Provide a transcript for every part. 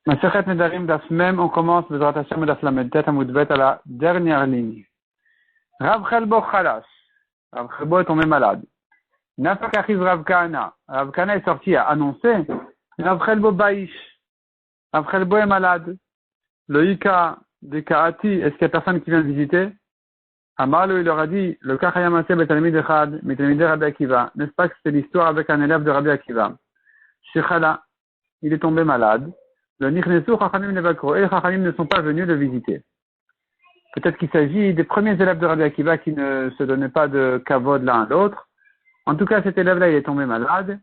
Masechet Nedarim Daf Mem, on commence Bezrat Hashem Daf Lamed Tet Amud Bet à la dernière ligne. Rav Chelbo Chalas. Rav Chelbo est tombé malade. Nafak Achiz Rav Kahana. Rav Kahana est sorti à annoncer. Rav Chelbo Baïch. Rav Chelbo est malade. Le Ika de Kaati, est-ce qu'il y a personne qui vient visiter? Amalo, il leur a dit, le Kachayamase Betalmid Echad, Betalmid Rabbi Akiva. N'est-ce pas que c'est l'histoire avec un élève de Rabbi Akiva? Shechala, il est tombé malade. Le Nichnesu Chachamim Nevakro, et les Chachamim ne sont pas venus le visiter. Peut-être qu'il s'agit des premiers élèves de Rabbi Akiva qui ne se donnaient pas de kavod l'un à l'autre. En tout cas, cet élève-là, il est tombé malade,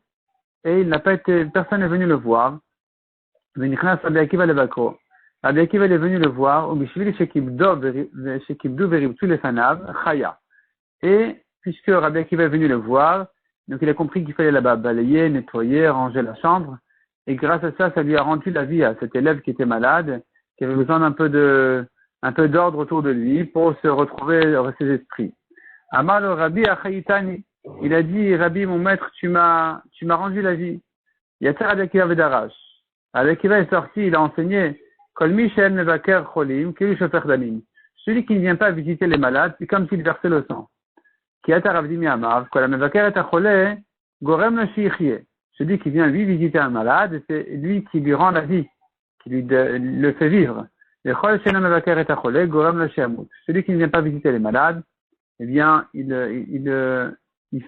et il n'a pas été, personne n'est venu le voir. Le Nichnas Rabbi Akiva Levakro. Rabbi Akiva est venu le voir, au Bishvili Shekibdu Veribtu Lefanav, Chaya. Et, puisque Rabbi Akiva est venu le voir, donc il a compris qu'il fallait là-bas balayer, nettoyer, ranger la chambre. Et grâce à ça, ça lui a rendu la vie à cet élève qui était malade, qui avait besoin d'un peu d'ordre autour de lui pour se retrouver ses esprits. Amar le Rabbi Achayitani. Il a dit, Rabbi, mon maître, tu m'as rendu la vie. Yater Rabbi Akiva Vedarash. Rabbi Akiva est sorti, il a enseigné, Kol Mishel Mevaker Cholim, Kili Shofer Damim. Celui qui ne vient pas visiter les malades, c'est comme s'il versait le sang. Ki Yater Rabbi Miamav, Kol Mevaker et Acholé, Gorem le Shichye. Celui qui vient lui visiter un malade, c'est lui qui lui rend la vie, qui le fait vivre. Celui qui ne vient pas visiter les malades, eh bien, il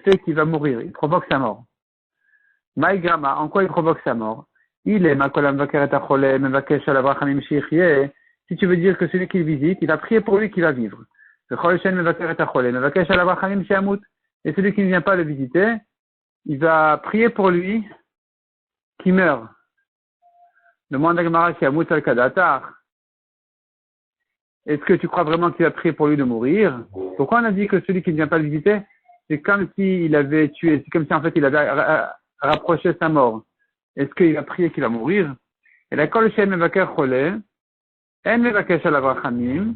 fait qu'il va mourir, il provoque sa mort. Maïgrama, en quoi il provoque sa mort? Il est si tu veux dire que celui qui visite, il va prier pour lui qui va vivre. Et celui qui ne vient pas le visiter, il va prier pour lui qui meurt. Demande à Gemara si Amut al-Kadatar. Est-ce que tu crois vraiment qu'il va prier pour lui de mourir? Pourquoi on a dit que celui qui ne vient pas le visiter, c'est comme s'il avait tué, c'est comme si en fait il avait rapproché sa mort. Est-ce qu'il va prier qu'il va mourir? Et la kol shem mevaker cholé, en mevakesh alav rachamim.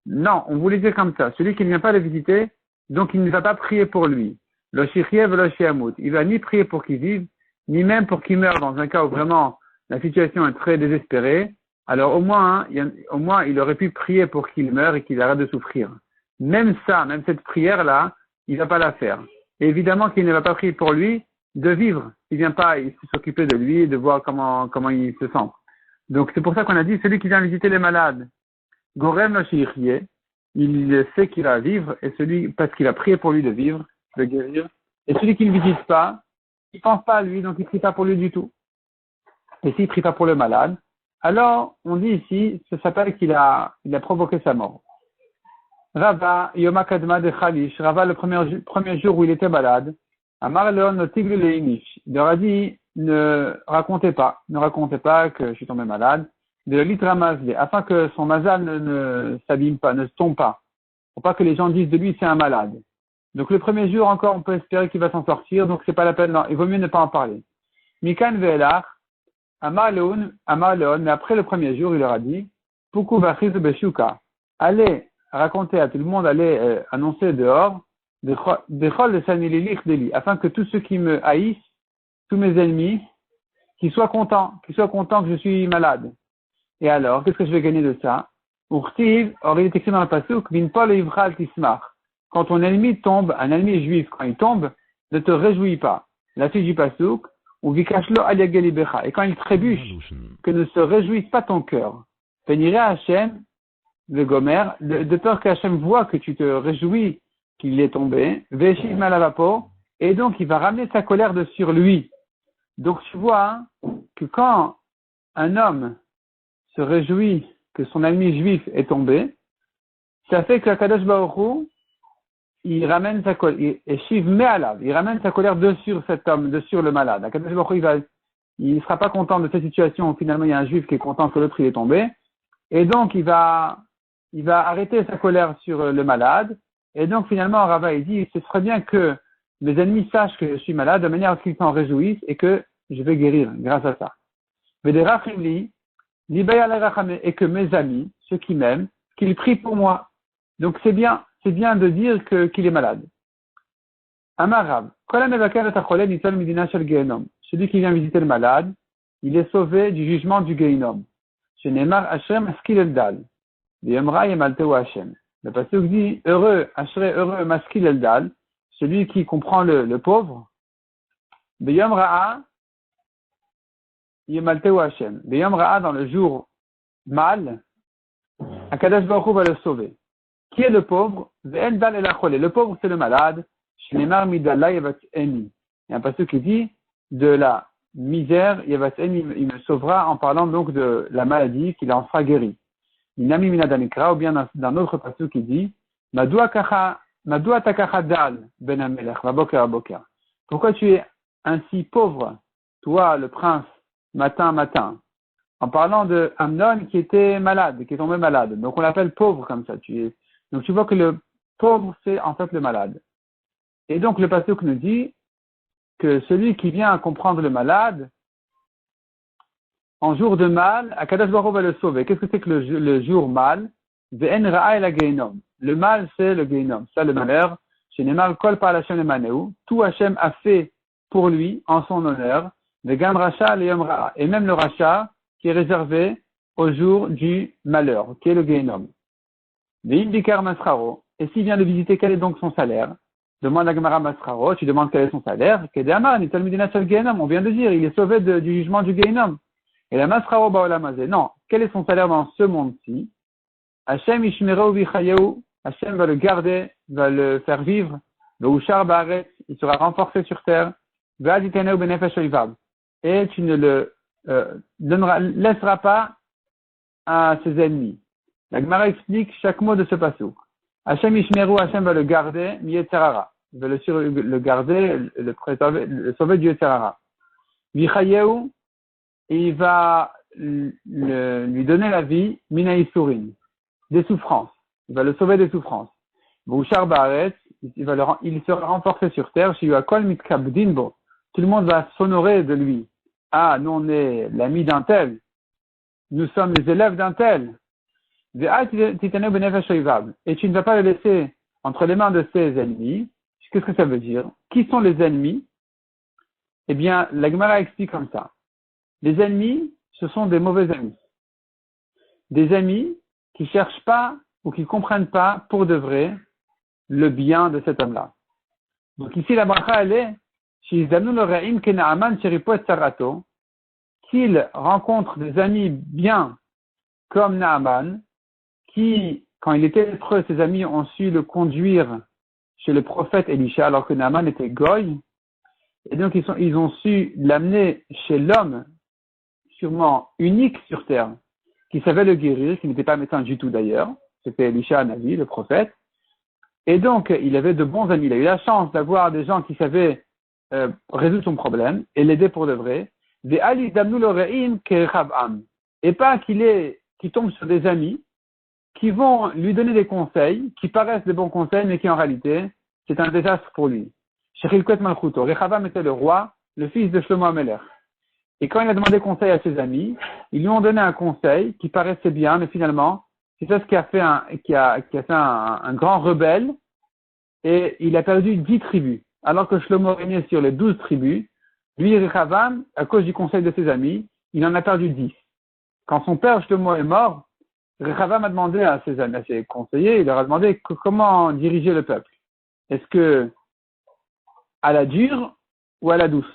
Non, on voulait dire comme ça. Celui qui ne vient pas le visiter, donc il ne va pas prier pour lui. Le shichiev le shiamut. Il va ni prier pour qu'il vive, ni même pour qu'il meure dans un cas où vraiment la situation est très désespérée. Alors au moins, il aurait pu prier pour qu'il meure et qu'il arrête de souffrir. Même ça, même cette prière-là, il va pas la faire. Et évidemment qu'il ne va pas prier pour lui de vivre. Il vient pas s'occuper de lui, de voir comment il se sent. Donc c'est pour ça qu'on a dit, celui qui vient visiter les malades, Gorem le shichie, il sait qu'il va vivre, et parce qu'il a prié pour lui de vivre, de guérir. Et celui qui ne visite pas, il pense pas à lui, donc il prie pas pour lui du tout. Et s'il prie pas pour le malade, alors on dit ici, ça s'appelle qu'il a provoqué sa mort. Rava, Yoma Kadma de Khalish, Rava le premier jour où il était malade, Amar Leon no Tiglu Leinish, il leur a dit, ne racontez pas que je suis tombé malade, de l'itra mazlé, afin que son mazal ne s'abîme pas, ne se tombe pas, pour pas que les gens disent de lui c'est un malade. Donc le premier jour encore, on peut espérer qu'il va s'en sortir, donc c'est pas la peine, non, il vaut mieux ne pas en parler. Mikan ve'elach, Amar Leon, mais après le premier jour, il leur a dit, Puku vachiz beshuka, allez raconter à tout le monde, allez annoncer dehors, Bechol de Sanililich Deli, afin que tous ceux qui me haïssent, tous mes ennemis, qu'ils soient contents que je suis malade. Et alors, qu'est-ce que je vais gagner de ça? Urtiv, or il est écrit dans le pasuk, Min Paul Ivral Tismach. Quand ton ennemi tombe, un ennemi juif, quand il tombe, ne te réjouis pas. La suite du pasuk, ou Vikashlo Aliagelibecha. Et quand il trébuche, que ne se réjouisse pas ton cœur. Péniré Hachem, le Gomer, de peur qu'Hachem voit que tu te réjouis qu'il est tombé, Veshiv Malavapo, et donc il va ramener sa colère de sur lui. Donc tu vois que quand un homme se réjouit que son ennemi juif est tombé, ça fait que Kadosh Baruch Hu, il ramène sa colère, il ramène sa colère de sur cet homme, de sur le malade. Kadosh Baruch Hu, il sera pas content de cette situation où finalement il y a un juif qui est content que l'autre il est tombé, et donc il va arrêter sa colère sur le malade, et donc finalement Rava il dit, ce serait bien que mes ennemis sachent que je suis malade de manière à ce qu'ils s'en réjouissent et que je vais guérir grâce à ça. Et que mes amis, ceux qui m'aiment, qu'ils prient pour moi. Donc c'est bien de dire qu'il est malade. Amarav, celui qui vient visiter le malade, il est sauvé du jugement du Gehinom. Shenemar Hashem Maskil Eldal. V'yomra Yemalteu Hashem. Le pasuk dit, heureux, Ashrei, heureux, Maskil Eldal, celui qui comprend le pauvre. V'yomra Yemalteu Hashem. V'yomra dans le jour mal, Akadosh Baruch Hu va le sauver. Qui est le pauvre? Ve'endal elachole. Le pauvre, c'est le malade. Shenemar Midallah Yevatzeni. Il y a un pasuk qui dit, de la misère, Yevatzeni, il me sauvera en parlant donc de la maladie, qu'il en sera guéri. Minami Minadanikra, ou bien dans autre pasuk qui dit, Madua takacha dal ben amelech, vaboker aboker. Pourquoi tu es ainsi pauvre, toi, le prince, matin? En parlant de Amnon qui était malade, qui est tombé malade. Donc on l'appelle pauvre comme ça. Donc tu vois que le pauvre, c'est en fait le malade. Et donc le pasuk nous dit que celui qui vient à comprendre le malade, en jour de mal, Akadosh Baruch Hu va le sauver. Qu'est-ce que c'est que le jour mal? Ve'en ra'a el gehinom. Le mal, c'est le gehinom. Ça, le malheur. Shenemar kol par Hashem emaneu. Tout Hashem a fait pour lui, en son honneur. Ve'gam racha leyom ra'a. Et même le racha, qui est réservé au jour du malheur, qui est le gehinom. Ve'im bikar masraro. Et s'il vient de visiter, quel est donc son salaire? Demande à Gemara Masraro, tu demandes quel est son salaire? Kedamar, ni talmidina shel gehinom. On vient de dire, il est sauvé du jugement du gehinom. Et la Masraro Baolamazé, non. Quel est son salaire dans ce monde-ci? Hashem Ishmereu Vichayeu, Hashem va le garder, va le faire vivre. Ve'ushar Baaretz, il sera renforcé sur terre. Ve'aditaneu benefesh oivav. Et tu ne le laisseras pas à ses ennemis. La Gemara explique chaque mot de ce pasuk. Hashem Ishmereu, Hashem va le garder, Yetzerara. Il va le garder, le préserver, le sauver du Yetzerara. Vichayeu, et il va lui donner la vie, Mina Isurin, des souffrances. Il va le sauver des souffrances. Bouchar Baaretz, il sera renforcé sur terre, chez Yuakol Mitkabdinbo. Tout le monde va s'honorer de lui. Ah, nous on est l'ami d'un tel. Nous sommes les élèves d'un tel. Et tu ne vas pas le laisser entre les mains de ses ennemis. Qu'est-ce que ça veut dire? Qui sont les ennemis? Eh bien, la Gemara explique comme ça. Les ennemis, ce sont des mauvais amis. Des amis qui cherchent pas ou qui comprennent pas pour de vrai le bien de cet homme-là. Donc ici, la bracha, elle est, qu'il rencontre des amis bien comme Naaman, qui, quand il était lépreux, ses amis ont su le conduire chez le prophète Elisha, alors que Naaman était goy. Et donc, ils ont su l'amener chez l'homme sûrement unique sur terre, qui savait le guérir, qui n'était pas médecin du tout d'ailleurs. C'était Elisha Navi, le prophète. Et donc, il avait de bons amis. Il a eu la chance d'avoir des gens qui savaient résoudre son problème et l'aider pour de vrai. Et pas qu'il tombe sur des amis qui vont lui donner des conseils, qui paraissent des bons conseils, mais qui en réalité, c'est un désastre pour lui. Shechilkot Malchuto. Rechavam était le roi, le fils de Shlomo HaMelech. Et quand il a demandé conseil à ses amis, ils lui ont donné un conseil qui paraissait bien, mais finalement, c'est ça ce qui a fait un grand rebelle, et il a perdu 10 tribus. Alors que Shlomo régnait sur les 12 tribus, lui, Rechavam, à cause du conseil de ses amis, il en a perdu 10. Quand son père Shlomo est mort, Rechavam a demandé à ses conseillers, il leur a demandé comment diriger le peuple. Est-ce que à la dure ou à la douce?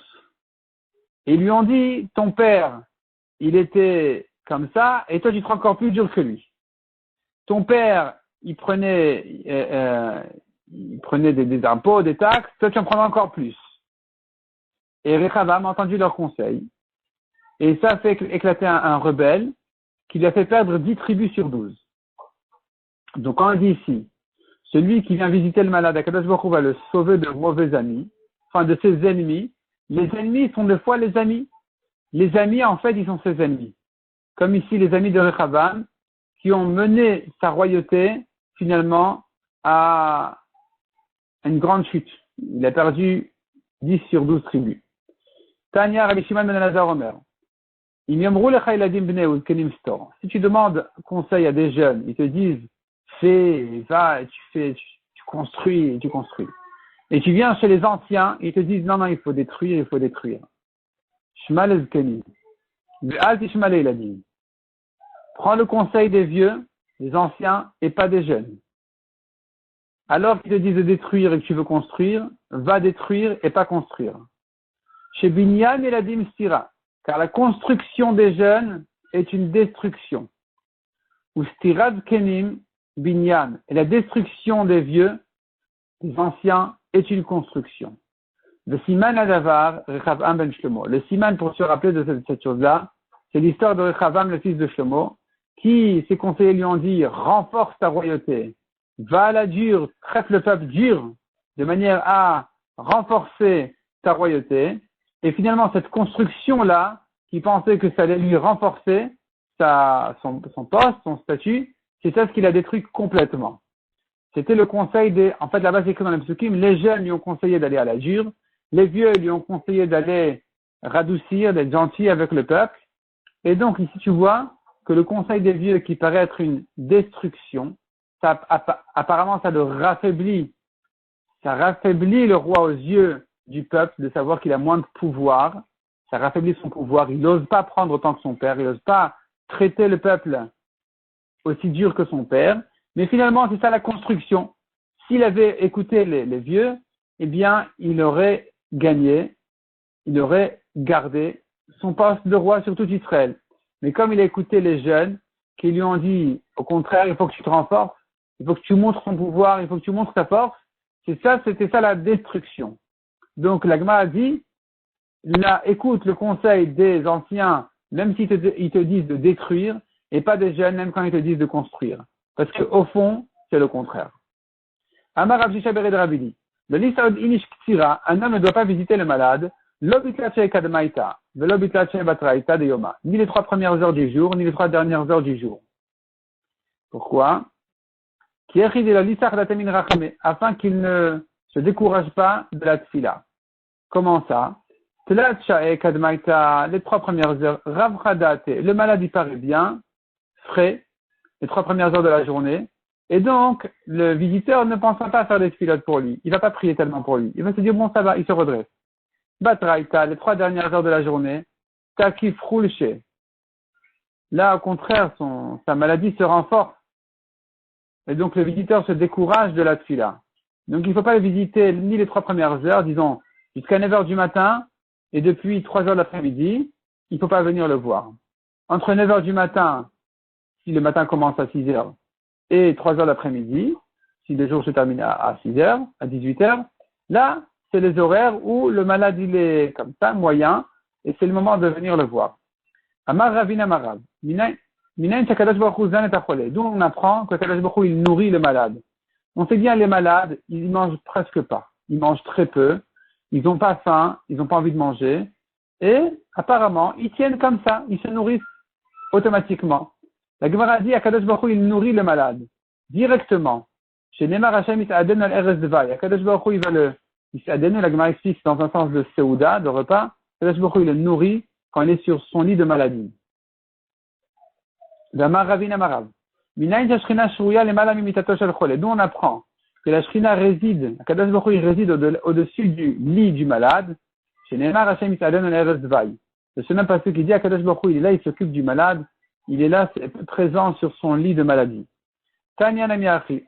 Et ils lui ont dit, ton père, il était comme ça, et toi tu seras encore plus dur que lui. Ton père, il prenait des impôts, des taxes, toi tu en prendras encore plus. Et Rechavam a entendu leurs conseils, et ça a fait éclater un rebelle qui lui a fait perdre 10 tribus sur 12. Donc quand on dit ici, celui qui vient visiter le malade, Akadosh Baruch Hu va le sauver de mauvais amis, enfin de ses ennemis. Les ennemis sont des fois les amis. Les amis, en fait, ils sont ses ennemis. Comme ici, les amis de Rechavam, qui ont mené sa royauté, finalement, à une grande chute. Il a perdu 10 sur 12 tribus. Tanya Rabbi Shimon ben Elazar Omer. Si tu demandes conseil à des jeunes, ils te disent, fais, va, tu construis, tu construis. Et tu viens chez les anciens, ils te disent, non, il faut détruire, il faut détruire. Shma lezkeni. Ve'al tishma leiladim. Prends le conseil des vieux, des anciens, et pas des jeunes. Alors qu'ils te disent de détruire et que tu veux construire, va détruire et pas construire. Chez Binyan et la Stira, car la construction des jeunes est une destruction. Ou Stirad Kenim, Binyan, et la destruction des vieux, des anciens, est une construction. Le Siman Adavar, Rechavam ben Shlomo. Le Siman, pour se rappeler de cette chose-là, c'est l'histoire de Rechavam, le fils de Shlomo, qui, ses conseillers lui ont dit, renforce ta royauté, va à la dure, traite le peuple dur, de manière à renforcer ta royauté. Et finalement, cette construction-là, qui pensait que ça allait lui renforcer son poste, son statut, c'est ça ce qu'il a détruit complètement. C'était le conseil en fait, là-bas, c'est écrit dans les psukim, les jeunes lui ont conseillé d'aller à la dure, les vieux lui ont conseillé d'aller radoucir, d'être gentil avec le peuple. Et donc, ici, tu vois que le conseil des vieux qui paraît être une destruction, apparemment, ça le raffaiblit. Ça raffaiblit le roi aux yeux du peuple de savoir qu'il a moins de pouvoir. Ça raffaiblit son pouvoir. Il n'ose pas prendre autant que son père. Il n'ose pas traiter le peuple aussi dur que son père. Mais finalement, c'est ça la construction. S'il avait écouté les vieux, eh bien, il aurait gagné, il aurait gardé son poste de roi sur tout Israël. Mais comme il a écouté les jeunes, qui lui ont dit, au contraire, il faut que tu te renforces, il faut que tu montres ton pouvoir, il faut que tu montres ta force, c'était ça la destruction. Donc, la Gemara a dit, là, écoute le conseil des anciens, même s'ils te disent de détruire, et pas des jeunes, même quand ils te disent de construire. Parce qu'au fond, c'est le contraire. Amar Rav Shisha Bered Rabidi. Le Lisaod Inish Ktira, un homme ne doit pas visiter le malade, l'obitlache kadmaita, de l'obitlache batraita de yoma, ni les 3 premières heures du jour, ni les 3 dernières heures du jour. Pourquoi? Afin qu'il ne se décourage pas de la tfila. Comment ça? Les 3 premières heures, Ravradate, le malade il paraît bien, frais, les 3 premières heures de la journée, et donc le visiteur ne pensera pas à faire des tfilotes pour lui, il va pas prier tellement pour lui, il va se dire bon ça va, il se redresse. Batraïta, les 3 dernières heures de la journée, Takif Roulche. Là au contraire, sa maladie se renforce. Et donc, le visiteur se décourage de la tfila. Donc, il ne faut pas le visiter ni les 3 premières heures, disons, jusqu'à 9 heures du matin, et depuis 3 heures de l'après-midi, il ne faut pas venir le voir. Entre 9 heures du matin, si le matin commence à 6 heures, et 3 heures l'après-midi, si le jour se termine à 6 heures, à 18 heures, là, c'est les horaires où le malade, il est comme ça, moyen, et c'est le moment de venir le voir. Amar Ravin Amarav. D'où on apprend que Kadosh Baruch Hu, il nourrit le malade. On sait bien les malades, ils mangent presque pas. Ils mangent très peu. Ils n'ont pas faim. Ils n'ont pas envie de manger. Et apparemment, ils tiennent comme ça. Ils se nourrissent automatiquement. La Gemara dit à Kadosh Baruch Hu, il nourrit le malade directement. Chez Neymar Hashem, il s'adène al Devay. Kadosh Baruch Hu, il s'adène, la Gemara explique dans un sens de Seuda, de repas. Kadosh Baruch Hu, il le nourrit quand il est sur son lit de maladie. D'où on apprend que la Shrina réside, Kadosh Baruch Hu réside au-dessus du lit du malade. Chez Neymar Hashem Itadon al Devay. C'est ce même passage qui dit à Kadosh Baruch Hu, il est là, il s'occupe du malade, il est là, c'est présent sur son lit de maladie. Tanya Namiachi,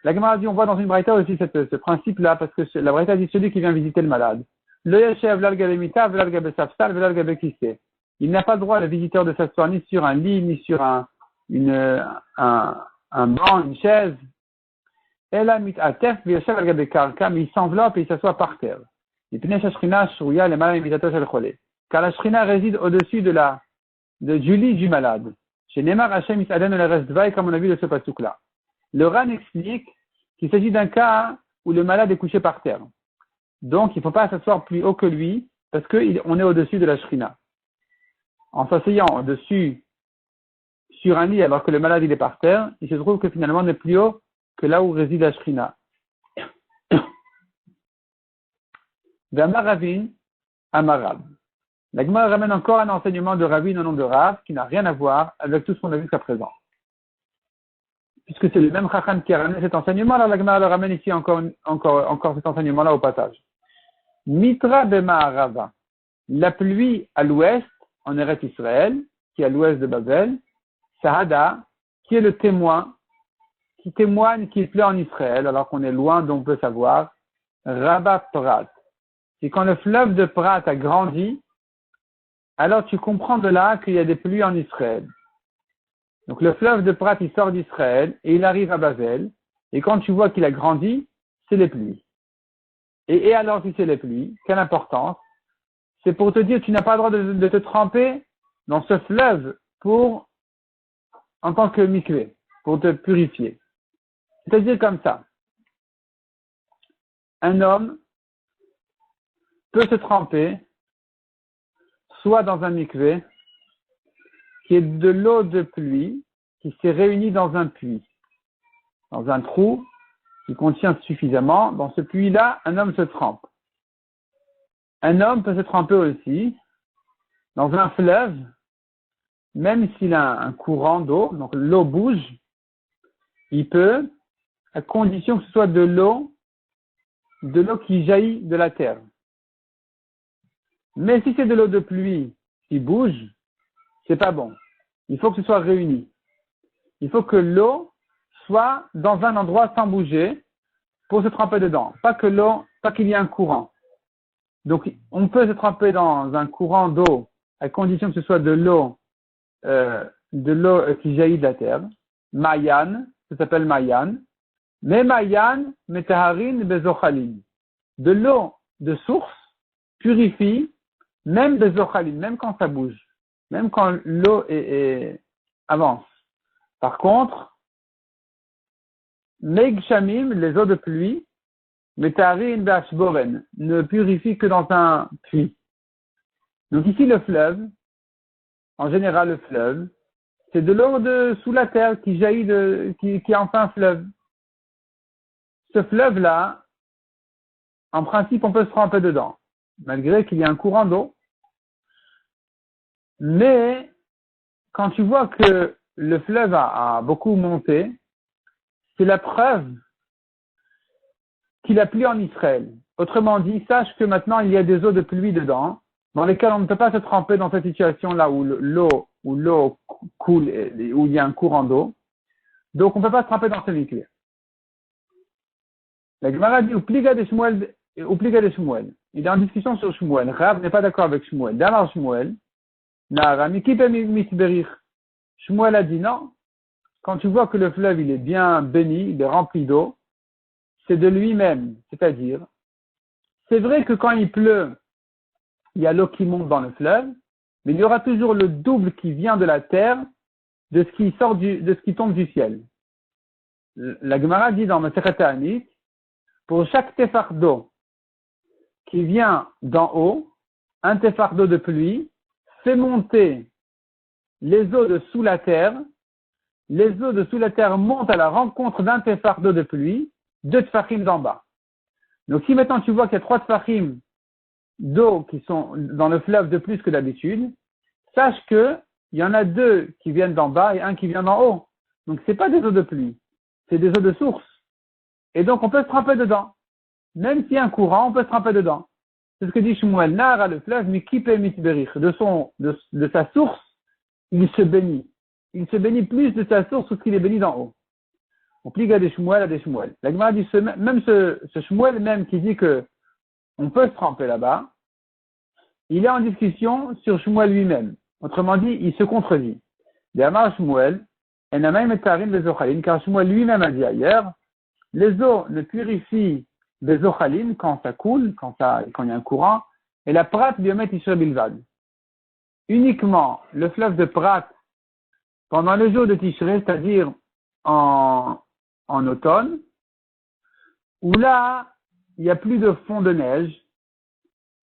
la Gemara dit, on voit dans une braïta aussi ce principe-là, parce que la braïta dit celui qui vient visiter le malade. Le Yeshev l'al gabe mita, v'lal gabe safsal, v'lal gabe kissé. Il n'a pas le droit, le visiteur, de s'asseoir ni sur un lit, ni sur un banc, une chaise. Mais il s'enveloppe et il s'assoit par terre. Car la Shrina réside au-dessus du lit du malade. Chez Neymar Hashem Isaden le reste vaille, comme on a vu de ce pasuk-là. Le Ran explique qu'il s'agit d'un cas où le malade est couché par terre. Donc, il ne faut pas s'asseoir plus haut que lui, parce qu'on est au-dessus de la Shrina. En s'asseyant au-dessus, sur un lit, alors que le malade il est par terre, il se trouve que finalement on est plus haut que là où réside la Shrina. D'Amar Ravin, Amarab. La Gemara ramène encore un enseignement de Ravin au nom de Rav, qui n'a rien à voir avec tout ce qu'on a vu jusqu'à présent. Puisque c'est le même Chacham qui a ramené cet enseignement, alors la Gemara le ramène ici encore cet enseignement-là au passage. Mitra Bema Arava. La pluie à l'ouest, en Eretz Israël, qui est à l'ouest de Babel, Sahada, qui est le témoin, qui témoigne qu'il pleut en Israël, alors qu'on est loin d'où on peut savoir, Rabat Prat. C'est quand le fleuve de Prat a grandi, alors tu comprends de là qu'il y a des pluies en Israël. Donc le fleuve de Prat, il sort d'Israël et il arrive à Babel. Et quand tu vois qu'il a grandi, c'est les pluies. Et alors si c'est les pluies, quelle importance? C'est pour te dire que tu n'as pas le droit de te tremper dans ce fleuve en tant que mikvé, pour te purifier. C'est-à-dire comme ça. Un homme peut se tremper soit dans un mikvé, qui est de l'eau de pluie qui s'est réunie dans un puits, dans un trou qui contient suffisamment. Dans ce puits-là, un homme se trempe. Un homme peut se tremper aussi dans un fleuve, même s'il a un courant d'eau, donc l'eau bouge, il peut, à condition que ce soit de l'eau qui jaillit de la terre. Mais si c'est de l'eau de pluie qui bouge, c'est pas bon. Il faut que ce soit réuni. Il faut que l'eau soit dans un endroit sans bouger pour se tremper dedans. Pas qu'il y ait un courant. Donc, on peut se tremper dans un courant d'eau à condition que ce soit de l'eau qui jaillit de la terre. Mayan, ça s'appelle Mayan. Mais Mayan, metaharin bezochalim. De l'eau de source purifie même bezochalim, même quand ça bouge. Même quand l'eau avance. Par contre, Megshamim, les eaux de pluie, Metaharin Bashboren, ne purifient que dans un puits. Donc ici, le fleuve, en général le fleuve, c'est de l'eau sous la terre qui jaillit qui est enfin un fleuve. Ce fleuve-là, en principe, on peut se tremper dedans, malgré qu'il y ait un courant d'eau. Mais, quand tu vois que le fleuve a beaucoup monté, c'est la preuve qu'il a plu en Israël. Autrement dit, sache que maintenant il y a des eaux de pluie dedans, dans lesquelles on ne peut pas se tremper dans cette situation-là où l'eau coule, où il y a un courant d'eau. Donc on ne peut pas se tremper dans ce véhicule. La Gemara dit, Upliga de Shmuel. Il est en discussion sur Shmuel. Rav n'est pas d'accord avec Shmuel. D'abord Shmuel, Shmuel a dit non. Quand tu vois que le fleuve il est bien béni, il est rempli d'eau, c'est de lui-même. C'est-à-dire, c'est vrai que quand il pleut, il y a l'eau qui monte dans le fleuve, mais il y aura toujours le double qui vient de la terre de ce qui tombe du ciel. La Gemara dit dans Masechet Ta'anit, pour chaque tefar d'eau qui vient d'en haut, un tefar d'eau de pluie fait monter les eaux de sous la terre. Les eaux de sous la terre montent à la rencontre d'un tefar d'eau de pluie, 2 tefachim d'en bas. Donc si maintenant tu vois qu'il y a 3 tefachim d'eau qui sont dans le fleuve de plus que d'habitude, sache que il y en a 2 qui viennent d'en bas et un qui vient d'en haut. Donc c'est pas des eaux de pluie, c'est des eaux de source. Et donc on peut se tremper dedans. Même s'il y a un courant, on peut se tremper dedans. C'est ce que dit Shmuel. Nara, le fleuve, mikipe mitberich. De sa source, il se bénit. Il se bénit plus de sa source qu'il est béni d'en haut. On plique à des Shmuel, La Gemara dit même ce Shmuel même qui dit que on peut se tremper là-bas, il est en discussion sur Shmuel lui-même. Autrement dit, il se contredit. D'Amar Shmuel, car Shmuel lui-même a dit ailleurs, les eaux ne purifient des ochalim quand ça coule, quand il y a un courant, et la prat biomet isher bilvad. Uniquement le fleuve de Prat, pendant le jour de Tishré, c'est-à-dire en automne, où là, il n'y a plus de fond de neige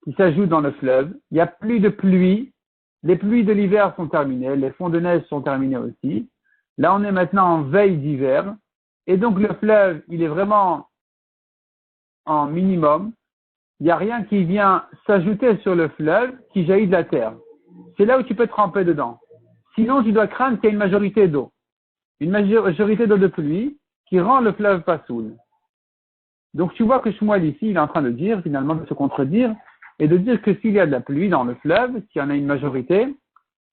qui s'ajoute dans le fleuve, il n'y a plus de pluie, les pluies de l'hiver sont terminées, les fonds de neige sont terminés aussi. Là, on est maintenant en veille d'hiver, et donc le fleuve, il est vraiment en minimum. Il n'y a rien qui vient s'ajouter sur le fleuve qui jaillit de la terre. C'est là où tu peux tremper dedans. Sinon, tu dois craindre qu'il y ait une majorité d'eau. Une majorité d'eau de pluie qui rend le fleuve pas saoul. Donc, tu vois que Shmuel ici, il est en train de dire, finalement, de se contredire, et de dire que s'il y a de la pluie dans le fleuve, s'il y en a une majorité,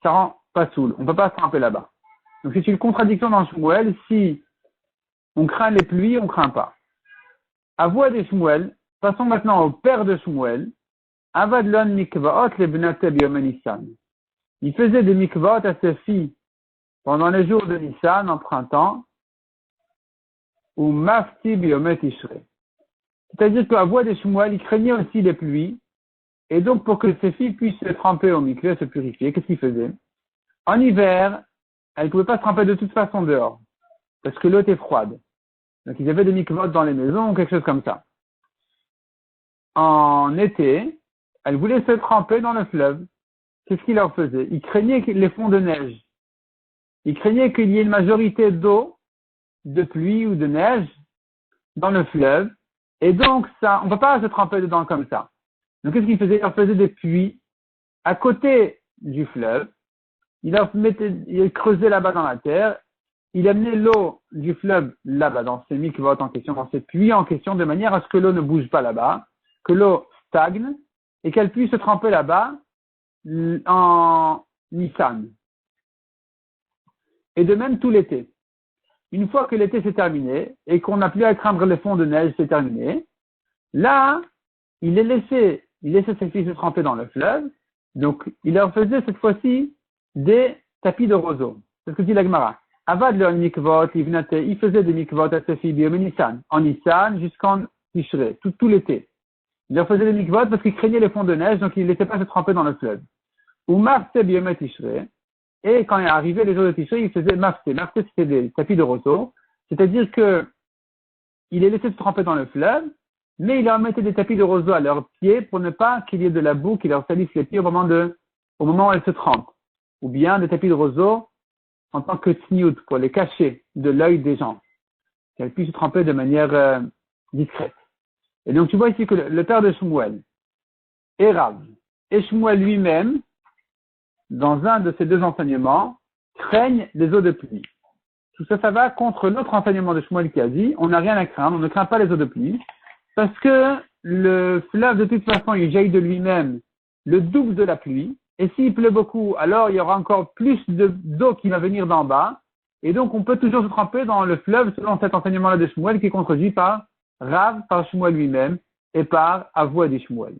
ça rend pas soul. On ne peut pas se tremper là-bas. Donc c'est une contradiction dans Shmuel. Si on craint les pluies, on ne craint pas. À voix de Shmuel, passons maintenant au père de Shmuel. Avadlon mikvaot lebnate biyom Nissan. Il faisait des mikvaot à ses filles pendant les jours de Nissan en printemps, ou mafti biyom Tishrei. C'est-à-dire qu'à voix de Shmuel, il craignait aussi les pluies, et donc pour que ses filles puissent se tremper au mikveh, se purifier, qu'est-ce qu'il faisait? En hiver, elles ne pouvaient pas se tremper de toute façon dehors, parce que l'eau était froide. Donc ils avaient des mikvot dans les maisons ou quelque chose comme ça. En été, elles voulaient se tremper dans le fleuve. Qu'est-ce qu'il leur faisait? Ils craignaient les fonds de neige. Ils craignaient qu'il y ait une majorité d'eau, de pluie ou de neige dans le fleuve. Et donc, ça, on ne peut pas se tremper dedans comme ça. Donc, qu'est-ce qu'il faisait? Il leur faisait des puits à côté du fleuve. Il creusait là-bas dans la terre. Il amenait l'eau du fleuve là-bas, dans ces mikvot en question, dans ces puits en question, de manière à ce que l'eau ne bouge pas là-bas, que l'eau stagne et qu'elle puisse se tremper là-bas en Nissan. Et de même tout l'été. Une fois que l'été s'est terminé et qu'on n'a plus à craindre les fonds de neige, c'est terminé, là, il laissait ses filles se tremper dans le fleuve. Donc, il leur faisait cette fois-ci des tapis de roseau. C'est ce que dit la Gemara. Avad le mikvot, il faisait des mikvot à ses filles biyom Nissan, en Nissan jusqu'en Tishrei, tout l'été. Il leur faisait des mikvot parce qu'il craignait les fonds de neige, donc il ne laissait pas se tremper dans le fleuve. Ou mafte biyom Tishrei, et quand il arrivait les jours de Tishrei, il faisait mafte. Mafte, c'était des tapis de roseau, c'est-à-dire que il les laissait se tremper dans le fleuve, mais il leur mettait des tapis de roseau à leurs pieds pour ne pas qu'il y ait de la boue qui leur salisse les pieds au moment où elles se trempent. Ou bien des tapis de roseau en tant que tsniout, pour les cacher de l'œil des gens, qu'elles puissent se tremper de manière discrète. Et donc tu vois ici que le père de Shmuel est Rav, et Shmuel lui-même, dans un de ces deux enseignements, craignent les eaux de pluie. Tout ça, ça va contre l'autre enseignement de Shmuel qui a dit, on n'a rien à craindre, on ne craint pas les eaux de pluie, parce que le fleuve, de toute façon, il jaillit de lui-même le double de la pluie, et s'il pleut beaucoup, alors il y aura encore plus d'eau qui va venir d'en bas, et donc on peut toujours se tremper dans le fleuve selon cet enseignement-là de Shmuel qui est contredit par Rav, par Shmuel lui-même, et par Avoua de Shmuel.